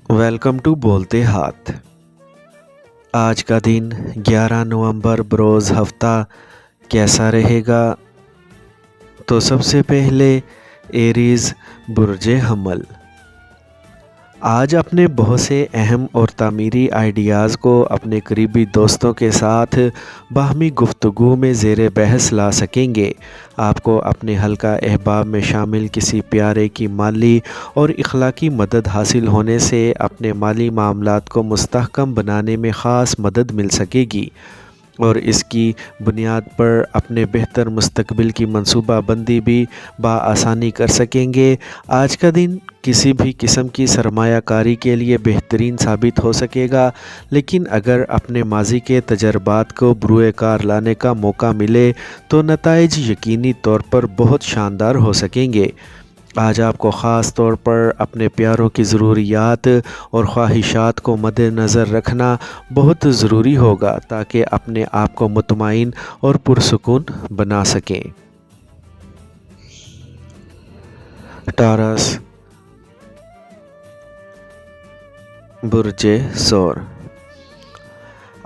Welcome to بولتے ہاتھ۔ آج کا دن 11 نومبر بروز ہفتہ کیسا رہے گا؟ تو سب سے پہلے ایریز برج حمل۔ آج اپنے بہت سے اہم اور تعمیری آئیڈیاز کو اپنے قریبی دوستوں کے ساتھ باہمی گفتگو میں زیر بحث لا سکیں گے۔ آپ کو اپنے حلقہ احباب میں شامل کسی پیارے کی مالی اور اخلاقی مدد حاصل ہونے سے اپنے مالی معاملات کو مستحکم بنانے میں خاص مدد مل سکے گی اور اس کی بنیاد پر اپنے بہتر مستقبل کی منصوبہ بندی بھی بآسانی کر سکیں گے۔ آج کا دن کسی بھی قسم کی سرمایہ کاری کے لیے بہترین ثابت ہو سکے گا، لیکن اگر اپنے ماضی کے تجربات کو بروئے کار لانے کا موقع ملے تو نتائج یقینی طور پر بہت شاندار ہو سکیں گے۔ آج آپ کو خاص طور پر اپنے پیاروں کی ضروریات اور خواہشات کو مد نظر رکھنا بہت ضروری ہوگا تاکہ اپنے آپ کو مطمئن اور پرسکون بنا سکیں۔ ٹارس برج ثور۔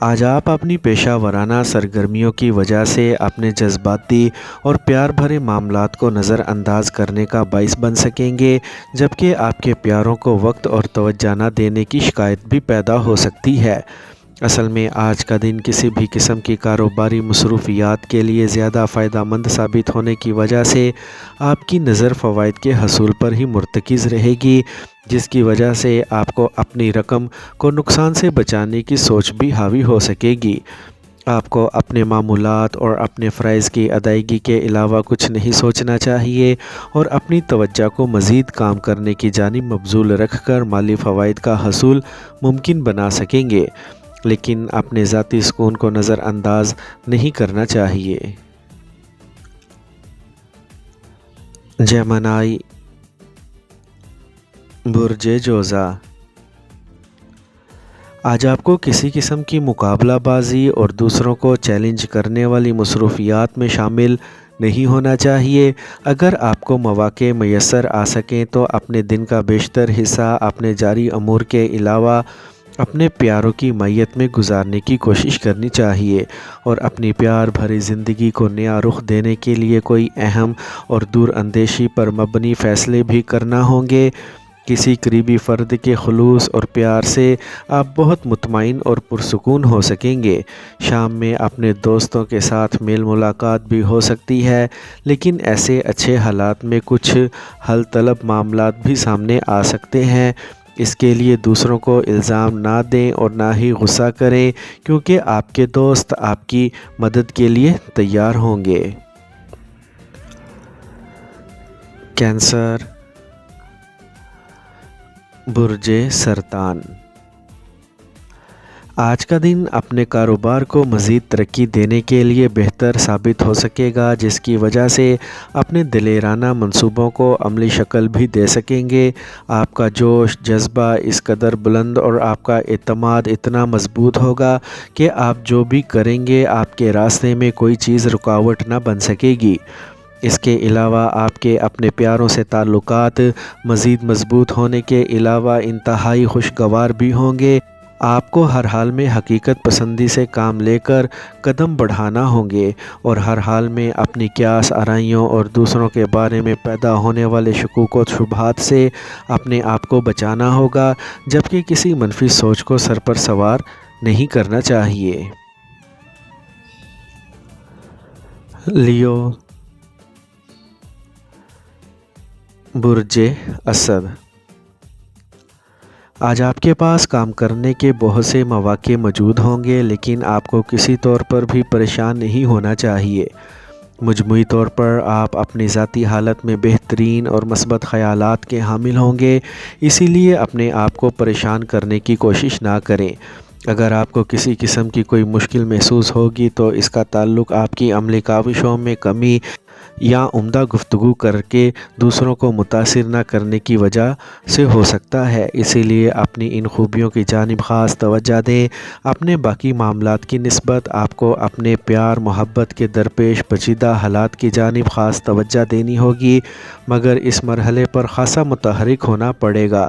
آج آپ اپنی پیشہ ورانہ سرگرمیوں کی وجہ سے اپنے جذباتی اور پیار بھرے معاملات کو نظر انداز کرنے کا باعث بن سکیں گے، جبکہ آپ کے پیاروں کو وقت اور توجہ نہ دینے کی شکایت بھی پیدا ہو سکتی ہے۔ اصل میں آج کا دن کسی بھی قسم کی کاروباری مصروفیات کے لیے زیادہ فائدہ مند ثابت ہونے کی وجہ سے آپ کی نظر فوائد کے حصول پر ہی مرتکز رہے گی، جس کی وجہ سے آپ کو اپنی رقم کو نقصان سے بچانے کی سوچ بھی حاوی ہو سکے گی۔ آپ کو اپنے معمولات اور اپنے فرائض کی ادائیگی کے علاوہ کچھ نہیں سوچنا چاہیے اور اپنی توجہ کو مزید کام کرنے کی جانب مبذول رکھ کر مالی فوائد کا حصول ممکن بنا سکیں گے، لیکن اپنے ذاتی سکون کو نظر انداز نہیں کرنا چاہیے۔ جیمنائی برج جوزا۔ آج آپ کو کسی قسم کی مقابلہ بازی اور دوسروں کو چیلنج کرنے والی مصروفیات میں شامل نہیں ہونا چاہیے۔ اگر آپ کو مواقع میسر آ سکیں تو اپنے دن کا بیشتر حصہ اپنے جاری امور کے علاوہ اپنے پیاروں کی معیت میں گزارنے کی کوشش کرنی چاہیے اور اپنی پیار بھری زندگی کو نیا رخ دینے کے لیے کوئی اہم اور دور اندیشی پر مبنی فیصلے بھی کرنا ہوں گے۔ کسی قریبی فرد کے خلوص اور پیار سے آپ بہت مطمئن اور پرسکون ہو سکیں گے۔ شام میں اپنے دوستوں کے ساتھ میل ملاقات بھی ہو سکتی ہے، لیکن ایسے اچھے حالات میں کچھ حل طلب معاملات بھی سامنے آ سکتے ہیں۔ اس کے لیے دوسروں کو الزام نہ دیں اور نہ ہی غصہ کریں، کیونکہ آپ کے دوست آپ کی مدد کے لیے تیار ہوں گے۔ کینسر برج سرطان۔ آج کا دن اپنے کاروبار کو مزید ترقی دینے کے لیے بہتر ثابت ہو سکے گا، جس کی وجہ سے اپنے دلیرانہ منصوبوں کو عملی شکل بھی دے سکیں گے۔ آپ کا جوش جذبہ اس قدر بلند اور آپ کا اعتماد اتنا مضبوط ہوگا کہ آپ جو بھی کریں گے آپ کے راستے میں کوئی چیز رکاوٹ نہ بن سکے گی۔ اس کے علاوہ آپ کے اپنے پیاروں سے تعلقات مزید مضبوط ہونے کے علاوہ انتہائی خوشگوار بھی ہوں گے۔ آپ کو ہر حال میں حقیقت پسندی سے کام لے کر قدم بڑھانا ہوں گے اور ہر حال میں اپنی قیاس آرائیوں اور دوسروں کے بارے میں پیدا ہونے والے شکوک و شبہات سے اپنے آپ کو بچانا ہوگا، جبکہ کسی منفی سوچ کو سر پر سوار نہیں کرنا چاہیے۔ لیو برج اسد۔ آج آپ کے پاس کام کرنے کے بہت سے مواقع موجود ہوں گے، لیکن آپ کو کسی طور پر بھی پریشان نہیں ہونا چاہیے۔ مجموعی طور پر آپ اپنی ذاتی حالت میں بہترین اور مثبت خیالات کے حامل ہوں گے، اسی لیے اپنے آپ کو پریشان کرنے کی کوشش نہ کریں۔ اگر آپ کو کسی قسم کی کوئی مشکل محسوس ہوگی تو اس کا تعلق آپ کی عملی کاوشوں میں کمی یا عمدہ گفتگو کر کے دوسروں کو متاثر نہ کرنے کی وجہ سے ہو سکتا ہے، اسی لیے اپنی ان خوبیوں کی جانب خاص توجہ دیں۔ اپنے باقی معاملات کی نسبت آپ کو اپنے پیار محبت کے درپیش پیچیدہ حالات کی جانب خاص توجہ دینی ہوگی، مگر اس مرحلے پر خاصا متحرک ہونا پڑے گا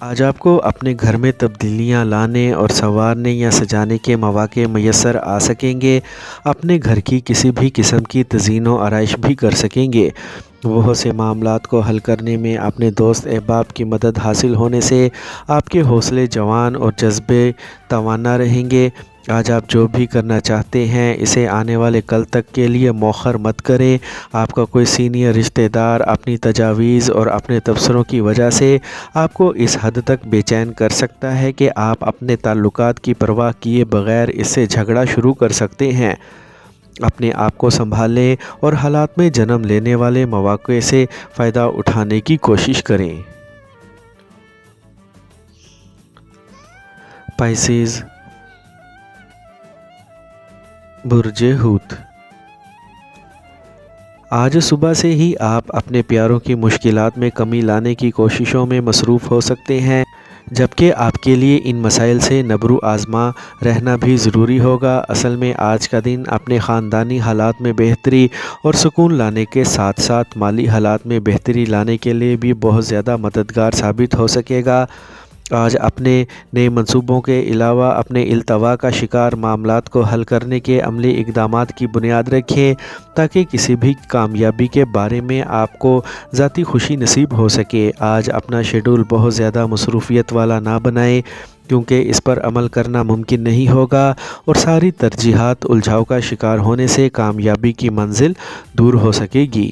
آج آپ کو اپنے گھر میں تبدیلیاں لانے اور سنوارنے یا سجانے کے مواقع میسر آ سکیں گے۔ اپنے گھر کی کسی بھی قسم کی تزئین و آرائش بھی کر سکیں گے۔ بہت سے معاملات کو حل کرنے میں اپنے دوست احباب کی مدد حاصل ہونے سے آپ کے حوصلے جوان اور جذبے توانا رہیں گے۔ آج آپ جو بھی کرنا چاہتے ہیں اسے آنے والے کل تک کے لیے مؤخر مت کریں۔ آپ کا کوئی سینئر رشتہ دار اپنی تجاویز اور اپنے تبصروں کی وجہ سے آپ کو اس حد تک بے چین کر سکتا ہے کہ آپ اپنے تعلقات کی پرواہ کیے بغیر اس سے جھگڑا شروع کر سکتے ہیں۔ اپنے آپ کو سنبھالیں اور حالات میں جنم لینے والے مواقع سے فائدہ اٹھانے کی کوشش کریں۔ پائسیز، برج حوت۔ آج صبح سے ہی آپ اپنے پیاروں کی مشکلات میں کمی لانے کی کوششوں میں مصروف ہو سکتے ہیں، جبکہ آپ کے لیے ان مسائل سے نبرو آزما رہنا بھی ضروری ہوگا۔ اصل میں آج کا دن اپنے خاندانی حالات میں بہتری اور سکون لانے کے ساتھ ساتھ مالی حالات میں بہتری لانے کے لیے بھی بہت زیادہ مددگار ثابت ہو سکے گا۔ آج اپنے نئے منصوبوں کے علاوہ اپنے التوا کا شکار معاملات کو حل کرنے کے عملی اقدامات کی بنیاد رکھیں تاکہ کسی بھی کامیابی کے بارے میں آپ کو ذاتی خوشی نصیب ہو سکے۔ آج اپنا شیڈول بہت زیادہ مصروفیت والا نہ بنائیں کیونکہ اس پر عمل کرنا ممکن نہیں ہوگا اور ساری ترجیحات الجھاؤ کا شکار ہونے سے کامیابی کی منزل دور ہو سکے گی۔